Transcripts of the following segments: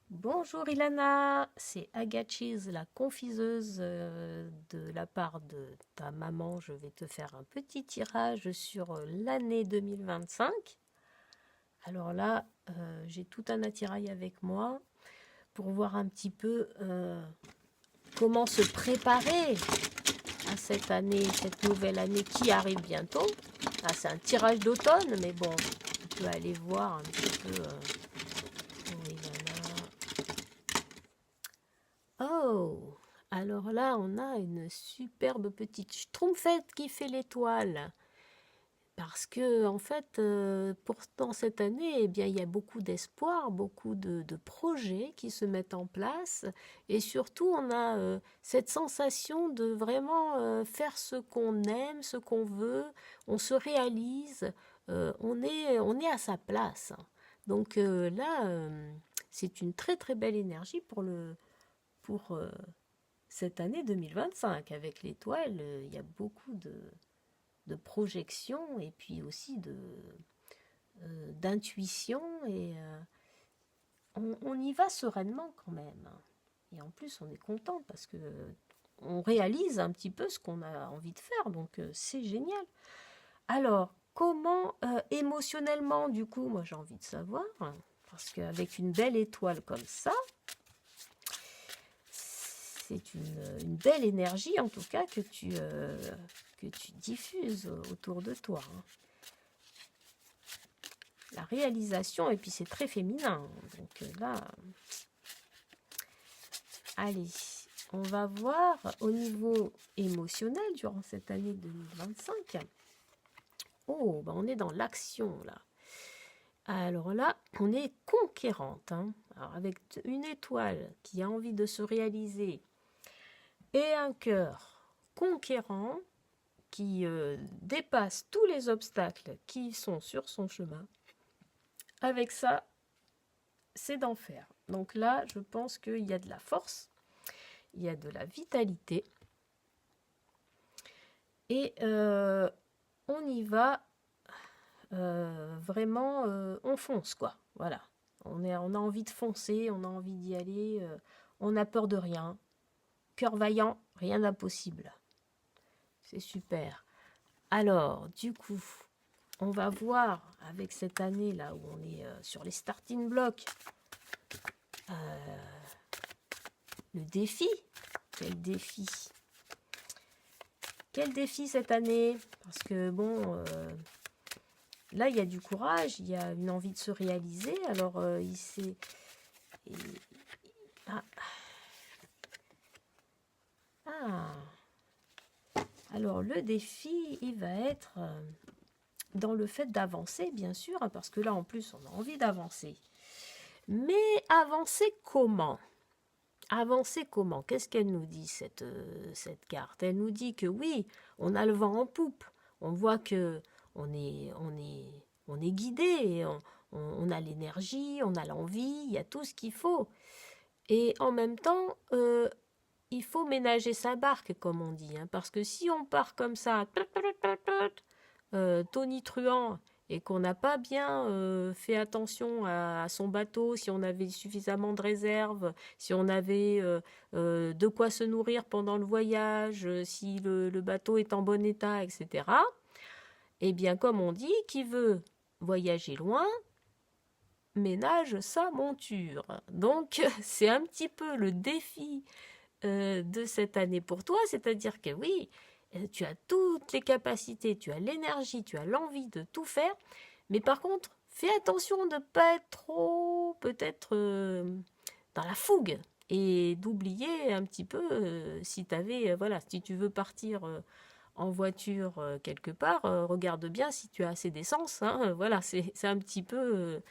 Bonjour Ilana, c'est Agachiz, la confiseuse de la part de ta maman. Je vais te faire un petit tirage sur l'année 2025. Alors là, j'ai tout un attirail avec moi pour voir un petit peu comment se préparer à cette année, cette nouvelle année qui arrive bientôt. Ah, c'est un tirage d'automne, mais bon, tu peux aller voir un petit peu pour Ilana. Oh, alors là, on a une superbe petite schtroumpfette qui fait l'étoile. Parce que, en fait, pourtant cette année, eh bien, il y a beaucoup d'espoir, beaucoup de projets qui se mettent en place. Et surtout, on a cette sensation de vraiment faire ce qu'on aime, ce qu'on veut. On se réalise, on est à sa place. Donc là, c'est une très très belle énergie pour cette année 2025. Avec l'étoile, il y a beaucoup de projections et puis aussi d'intuition et on y va sereinement quand même. Et en plus, on est content parce que on réalise un petit peu ce qu'on a envie de faire, donc c'est génial. Alors, comment émotionnellement, du coup, moi j'ai envie de savoir, parce qu'avec une belle étoile comme ça, c'est une belle énergie en tout cas que tu diffuses autour de toi. Hein. La réalisation, et puis c'est très féminin. Donc là, allez, on va voir au niveau émotionnel durant cette année 2025. Oh, bah on est dans l'action là. Alors là, on est conquérante. Hein. Alors avec une étoile qui a envie de se réaliser et un cœur conquérant qui dépasse tous les obstacles qui sont sur son chemin. Avec ça, c'est d'enfer. Donc là, je pense qu'il y a de la force, il y a de la vitalité. Et on y va vraiment, on fonce quoi. Voilà. On a envie de foncer, on a envie d'y aller, on n'a peur de rien. Cœur vaillant, rien d'impossible. C'est super. Alors, du coup, on va voir avec cette année là où on est sur les starting blocks le défi. Quel défi? Quel défi cette année? Parce que bon, là il y a du courage, il y a une envie de se réaliser. Alors il s'est... Ah. Ah. Alors le défi, il va être dans le fait d'avancer, bien sûr, hein, parce que là en plus on a envie d'avancer. Mais avancer comment? Avancer comment? Qu'est-ce qu'elle nous dit cette carte? Elle nous dit que oui, on a le vent en poupe. On voit que on est guidé, on a l'énergie, on a l'envie, il y a tout ce qu'il faut. Et en même temps, il faut ménager sa barque, comme on dit, hein, parce que si on part comme ça, tonitruant, et qu'on n'a pas bien fait attention à son bateau, si on avait suffisamment de réserves, si on avait de quoi se nourrir pendant le voyage, si le bateau est en bon état, etc. Eh bien, comme on dit, qui veut voyager loin, ménage sa monture. Donc, c'est un petit peu le défi de cette année pour toi, c'est-à-dire que oui, tu as toutes les capacités, tu as l'énergie, tu as l'envie de tout faire, mais par contre, fais attention de ne pas être trop peut-être dans la fougue et d'oublier un petit peu si tu avais, voilà, si tu veux partir en voiture quelque part, regarde bien si tu as assez d'essence. Hein, voilà, c'est un petit peu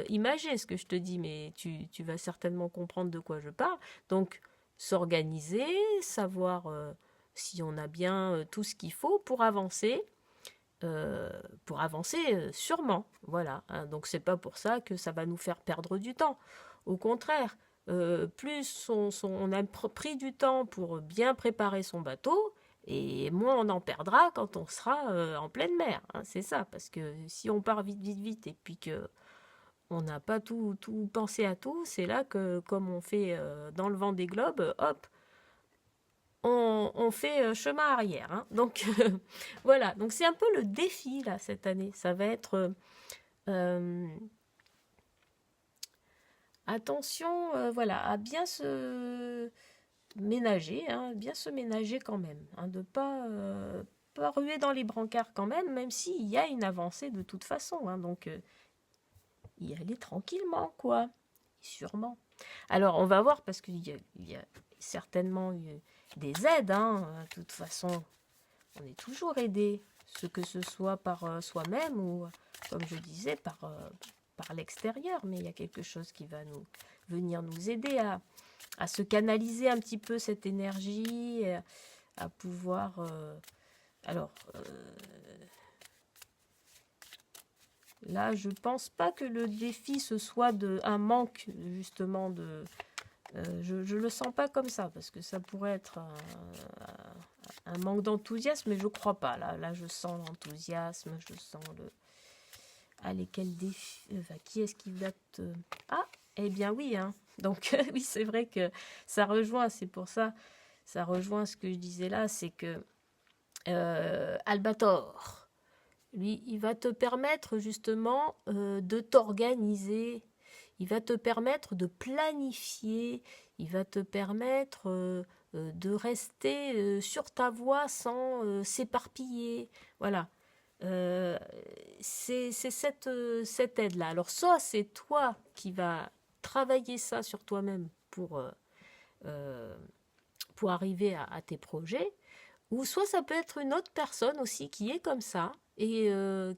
imagé ce que je te dis, mais tu vas certainement comprendre de quoi je parle. Donc, s'organiser, savoir si on a bien tout ce qu'il faut pour avancer sûrement. Voilà. Hein. Donc c'est pas pour ça que ça va nous faire perdre du temps. Au contraire, plus on a pris du temps pour bien préparer son bateau, et moins on en perdra quand on sera en pleine mer. Hein. C'est ça, parce que si on part vite, vite, vite, et puis que On n'a pas tout pensé à tout. C'est là que, comme on fait dans le vent des globes, hop, on fait chemin arrière, hein. Donc voilà, donc c'est un peu le défi là cette année. Ça va être attention, voilà, à bien se ménager, hein, bien se ménager quand même, hein, de pas ruer dans les brancards quand même, même s'il y a une avancée de toute façon, hein, donc y aller tranquillement, quoi, sûrement. Alors, on va voir, parce il y a certainement des aides, hein, de toute façon, on est toujours aidé, ce que ce soit par soi-même ou, comme je disais, par l'extérieur, mais il y a quelque chose qui va venir nous aider à se canaliser un petit peu cette énergie, à pouvoir... alors, là, je pense pas que le défi, ce soit un manque, justement, je le sens pas comme ça, parce que ça pourrait être un manque d'enthousiasme, mais je crois pas. Là, je sens l'enthousiasme, je sens le... Allez, quel défi... Enfin, qui est-ce qui va te... Ah, eh bien oui, hein. Donc, oui, c'est vrai que ça rejoint, c'est pour ça, ça rejoint ce que je disais là, c'est que Albator, lui, il va te permettre justement de t'organiser, il va te permettre de planifier, il va te permettre de rester sur ta voie sans s'éparpiller. Voilà. C'est cette aide-là. Alors, soit c'est toi qui vas travailler ça sur toi-même pour arriver à tes projets, ou soit ça peut être une autre personne aussi qui est comme ça et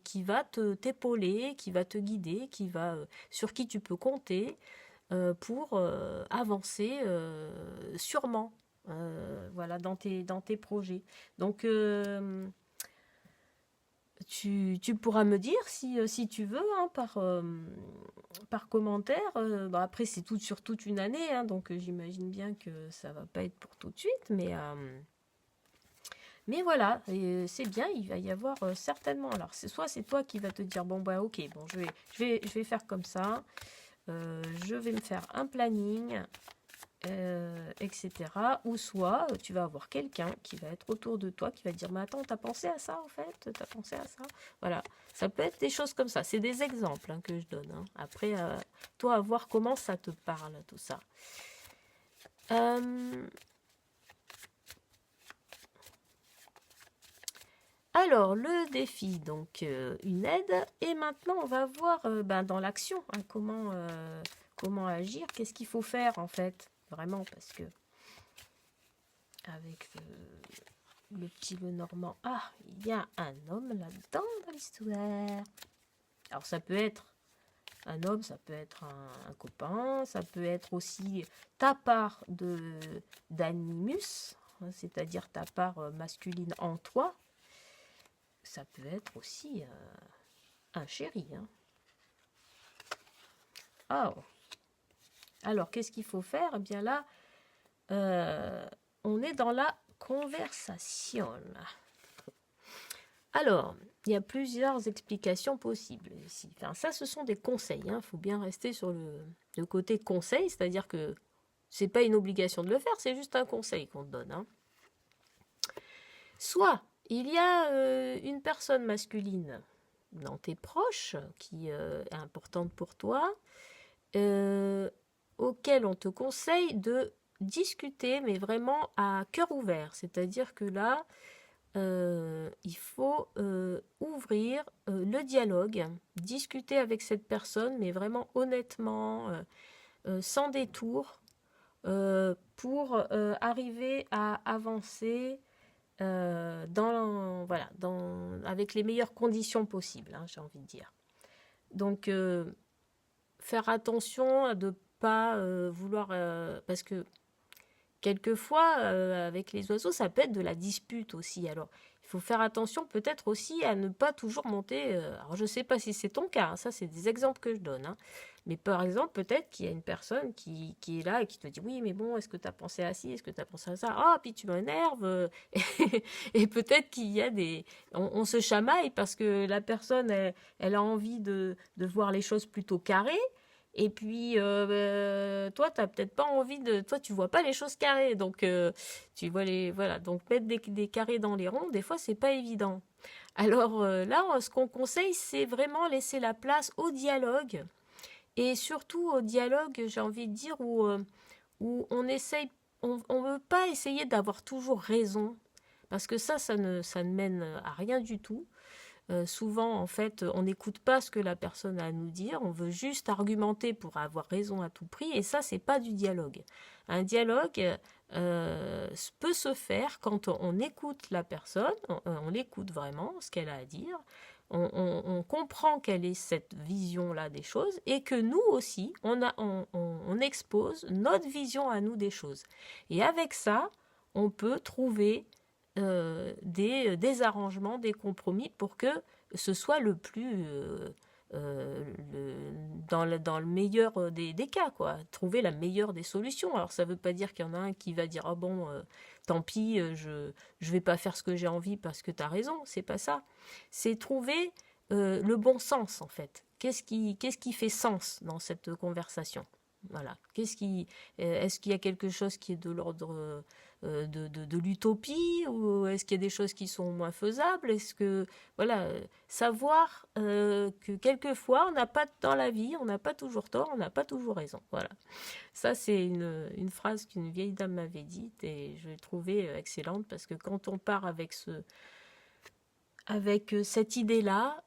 qui va t'épauler, qui va te guider, sur qui tu peux compter pour avancer sûrement voilà, dans tes projets. Donc, tu pourras me dire si tu veux, hein, par commentaire. Bah après, c'est sur toute une année, hein, donc j'imagine bien que ça va pas être pour tout de suite, mais voilà, c'est bien, il va y avoir certainement. Alors, soit c'est toi qui vas te dire, bon, bah ok, bon, je vais faire comme ça, je vais me faire un planning, etc. Ou soit tu vas avoir quelqu'un qui va être autour de toi, qui va te dire, mais attends, t'as pensé à ça en fait? T'as pensé à ça? Voilà, ça peut être des choses comme ça. C'est des exemples, hein, que je donne, hein. Après, toi, à voir comment ça te parle, tout ça. Alors, le défi, donc une aide. Et maintenant, on va voir dans l'action, hein, comment agir, qu'est-ce qu'il faut faire en fait, vraiment, parce que avec le petit Lenormand, ah, il y a un homme là-dedans dans l'histoire. Alors, ça peut être un homme, ça peut être un copain, ça peut être aussi ta part d'animus, hein, c'est-à-dire ta part masculine en toi. Ça peut être aussi un chéri, hein. Oh. Alors, qu'est-ce qu'il faut faire? Eh bien là, on est dans la conversation. Alors, il y a plusieurs explications possibles ici. Enfin, ça, ce sont des conseils. Il faut bien rester sur le côté conseil, c'est-à-dire que c'est pas une obligation de le faire, c'est juste un conseil qu'on te donne, hein. Soit il y a une personne masculine dans tes proches qui est importante pour toi, auquel on te conseille de discuter, mais vraiment à cœur ouvert. C'est-à-dire que là, il faut ouvrir le dialogue, discuter avec cette personne, mais vraiment honnêtement, sans détour, pour arriver à avancer avec les meilleures conditions possibles, hein, j'ai envie de dire. Donc, faire attention à ne pas vouloir... parce que quelquefois, avec les oiseaux, ça peut être de la dispute aussi. Alors, il faut faire attention peut-être aussi à ne pas toujours monter... alors, je ne sais pas si c'est ton cas, hein, ça c'est des exemples que je donne, hein, Mais par exemple, peut-être qu'il y a une personne qui est là et qui te dit, oui, mais bon, est-ce que tu as pensé à ci, est-ce que tu as pensé à ça? Ah, puis tu m'énerves. Et peut-être qu'il y a des... On se chamaille parce que la personne, elle a envie de voir les choses plutôt carrées. Et puis, toi, tu n'as peut-être pas envie de... Toi, tu vois pas les choses carrées. Donc, tu vois les... Voilà. Donc, mettre des carrés dans les ronds, des fois, c'est pas évident. Alors là, ce qu'on conseille, c'est vraiment laisser la place au dialogue. Et surtout au dialogue, j'ai envie de dire, où on essaye... On ne veut pas essayer d'avoir toujours raison. Parce que ça ne mène à rien du tout. Souvent, en fait, on n'écoute pas ce que la personne a à nous dire, on veut juste argumenter pour avoir raison à tout prix, et ça, c'est pas du dialogue. Un dialogue peut se faire quand on écoute la personne, on l'écoute vraiment, ce qu'elle a à dire, on comprend quelle est cette vision-là des choses, et que nous aussi, on expose notre vision à nous des choses. Et avec ça, on peut trouver des arrangements, des compromis pour que ce soit le plus dans le meilleur des cas, quoi. Trouver la meilleure des solutions. Alors ça ne veut pas dire qu'il y en a un qui va dire ah bon, tant pis, je vais pas faire ce que j'ai envie parce que tu as raison. C'est pas ça. C'est trouver le bon sens en fait. Qu'est-ce qui fait sens dans cette conversation? Voilà. Est-ce qu'il y a quelque chose qui est de l'ordre de l'utopie, ou est-ce qu'il y a des choses qui sont moins faisables? Est-ce que, voilà, savoir que quelquefois, on n'a pas dans la vie, on n'a pas toujours tort, on n'a pas toujours raison. Voilà. Ça, c'est une phrase qu'une vieille dame m'avait dite et je l'ai trouvée excellente parce que quand on part avec cette idée-là,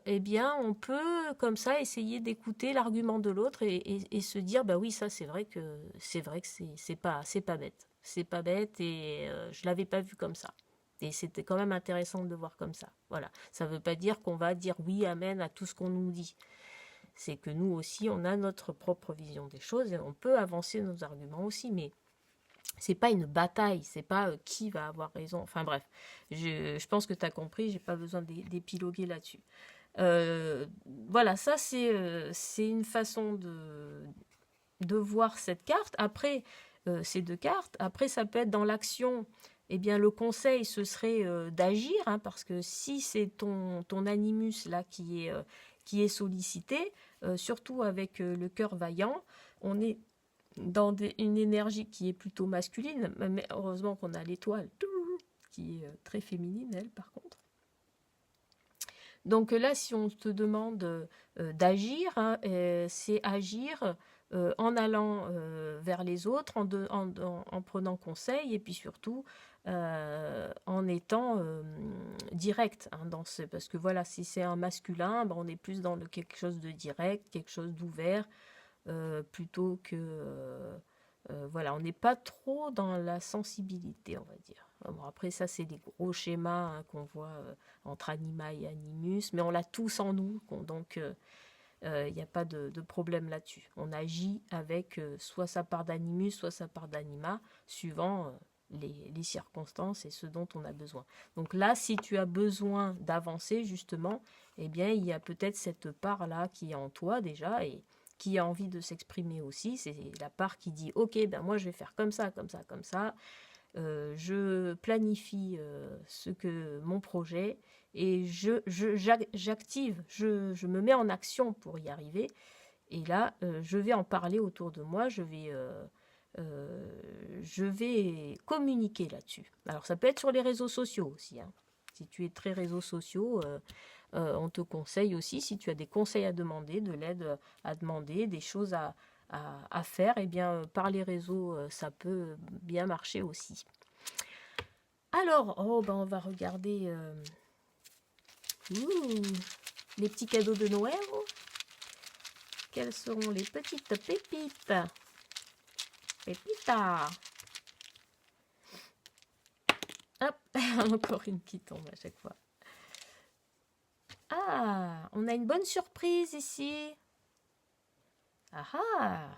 eh bien, on peut comme ça essayer d'écouter l'argument de l'autre et se dire, bah oui, ça, c'est vrai que c'est pas bête, c'est pas bête et je l'avais pas vu comme ça. Et c'était quand même intéressant de le voir comme ça. Voilà, ça veut pas dire qu'on va dire oui, amen à tout ce qu'on nous dit. C'est que nous aussi, on a notre propre vision des choses et on peut avancer nos arguments aussi, mais c'est pas une bataille, c'est pas qui va avoir raison. Enfin bref, je pense que tu as compris, j'ai pas besoin d'épiloguer là-dessus. Voilà, ça c'est une façon de voir cette carte. Après, ces deux cartes, après ça peut être dans l'action. Eh bien, le conseil, ce serait d'agir, hein, parce que si c'est ton animus là qui est sollicité, surtout avec le cœur vaillant, on est dans une énergie qui est plutôt masculine, mais heureusement qu'on a l'étoile qui est très féminine, elle, par contre. Donc là, si on te demande d'agir, hein, c'est agir en allant vers les autres, en prenant conseil, et puis surtout en étant direct. Hein, parce que voilà, si c'est un masculin, ben, on est plus dans quelque chose de direct, quelque chose d'ouvert, plutôt que... voilà, on n'est pas trop dans la sensibilité, on va dire. Bon, après, ça, c'est des gros schémas hein, qu'on voit entre anima et animus, mais on l'a tous en nous, donc il n'y a pas de problème là-dessus. On agit avec soit sa part d'animus, soit sa part d'anima, suivant les circonstances et ce dont on a besoin. Donc là, si tu as besoin d'avancer, justement, eh bien, il y a peut-être cette part-là qui est en toi déjà, et qui a envie de s'exprimer aussi, c'est la part qui dit ok, ben moi je vais faire comme ça, comme ça, comme ça. Je planifie mon projet et j'active, je me mets en action pour y arriver. Et là, je vais en parler autour de moi, je vais communiquer là-dessus. Alors ça peut être sur les réseaux sociaux aussi. Hein. Si tu es très réseaux sociaux, on te conseille aussi, si tu as des conseils à demander, de l'aide à demander, des choses à faire, eh bien, par les réseaux, ça peut bien marcher aussi. Alors, oh, ben, on va regarder les petits cadeaux de Noël. Quelles seront les petites pépites? Pépita. Hop, encore une qui tombe à chaque fois. Ah, on a une bonne surprise ici. Ah ah,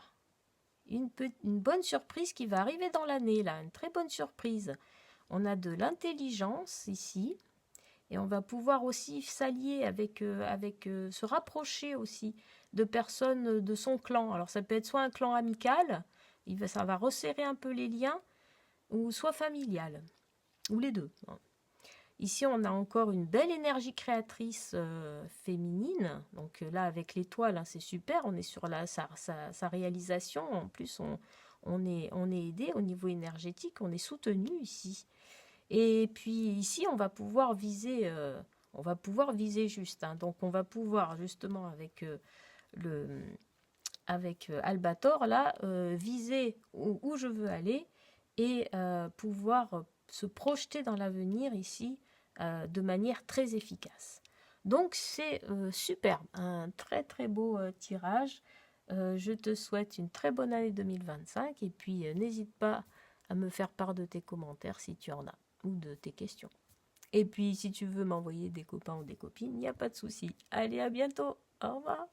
une bonne surprise qui va arriver dans l'année, là, une très bonne surprise. On a de l'intelligence ici, Et on va pouvoir aussi s'allier se rapprocher aussi de personnes de son clan. Alors ça peut être soit un clan amical, ça va resserrer un peu les liens, ou soit familial, ou les deux. Ici, on a encore une belle énergie créatrice féminine. Donc là, avec l'étoile, hein, c'est super. On est sur sa réalisation. En plus, on est aidé au niveau énergétique. On est soutenu ici. Et puis ici, on va pouvoir viser juste. Hein. Donc, on va pouvoir justement avec Albator là viser où je veux aller et pouvoir se projeter dans l'avenir ici de manière très efficace. Donc c'est superbe, un très très beau tirage. Je te souhaite une très bonne année 2025 et puis n'hésite pas à me faire part de tes commentaires si tu en as ou de tes questions. Et puis si tu veux m'envoyer des copains ou des copines, il n'y a pas de souci. Allez, à bientôt. Au revoir.